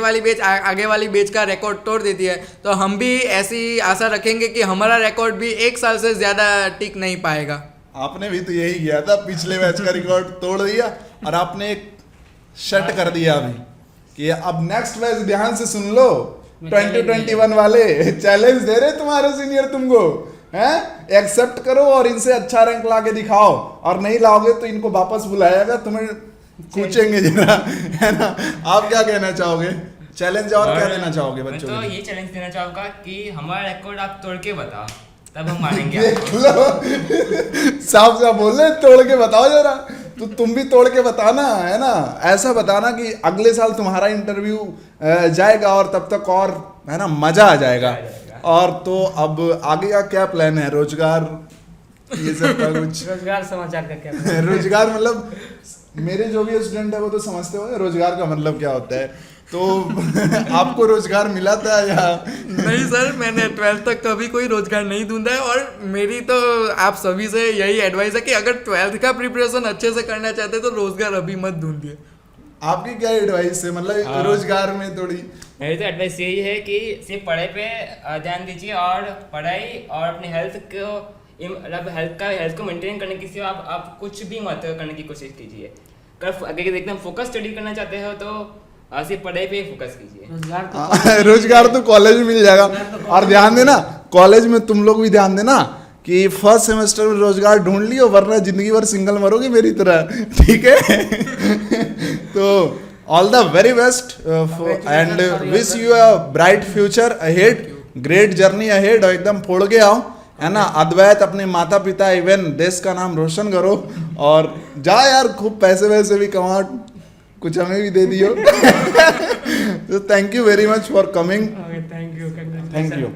वाली बैच का रिकॉर्ड तोड़ देती है। तो हम भी ऐसी आशा रखेंगे कि हमारा रिकॉर्ड भी एक साल से ज़्यादा टिक नहीं पाएगा। आपने भी तो यही किया था, पिछले बैच का रिकॉर्ड तोड़ दिया और आपने एक शट कर दिया अभी कि अब नेक्स्ट बैच ध्यान से सुन लो। 2021 वाले चैलेंज दे रहे तुम्हारे सीनियर तुमको, हैं? एक्सेप्ट करो और इनसे अच्छा रैंक ला के दिखाओ, और नहीं लाओगे तो इनको वापस बुलाएगा, तुम्हें पूछेंगे जरा, है ना? आप क्या कहना चाहोगे? चैलेंज और क्या देना चाहोगे बच्चों को? मैं तो ये चैलेंज देना चाहूँगा कि हमारा रिकॉर्ड आप तोड़ के बताओ, तब हम मानेंगे। देख लो, साफ साफ बोल रहे, तोड़ के बताओ जरा। तो तुम भी तोड़ के बताना, है ना? ऐसा बताना कि अगले साल तुम्हारा इंटरव्यू जाएगा और तब तक और, है ना, मजा आ जाएगा। और तो अब आगे का क्या प्लान है? रोजगार, ये सब का कुछ? रोजगार समाचार का क्या? रोजगार मतलब मेरे जो भी स्टूडेंट है वो तो समझते हो रोजगार का मतलब क्या होता है। तो आपको रोजगार मिला था या नहीं सर, मैंने 12th तक कभी कोई रोजगार नहीं ढूंढा है। और मेरी तो आप सभी से यही एडवाइस है कि अगर 12th का प्रिपरेशन अच्छे से करना चाहते हैं तो रोजगार अभी मत ढूंढिए। आपकी क्या एडवाइस है? मतलब रोजगार में थोड़ी मेरी तो एडवाइस यही है कि सिर्फ पढ़ाई पे ध्यान दीजिए, और पढ़ाई और अपने हेल्थ को मेंटेन करने की सिवा आप कुछ भी मत करने की कोशिश कीजिए। अगर एकदम फोकस स्टडी करना चाहते हो तो सिर्फ पढ़ाई पे फोकस कीजिए। रोजगार तो कॉलेज में मिल जाएगा। और ध्यान देना, कॉलेज में तुम लोग भी ध्यान देना कि फर्स्ट सेमेस्टर में रोजगार ढूंढ लियो, वरना जिंदगी भर सिंगल मरोगे मेरी तरह, ठीक है? तो all the very best and wish you a bright future ahead, great journey ahead, और एकदम फोड़ के आओ, है ना? अद्वैत अपने माता पिता इवन देश का नाम रोशन करो, और जा यार खूब पैसे वैसे भी कमा, कुछ हमें भी दे दियो। तो thank you very much for coming. Thank you. Thank you.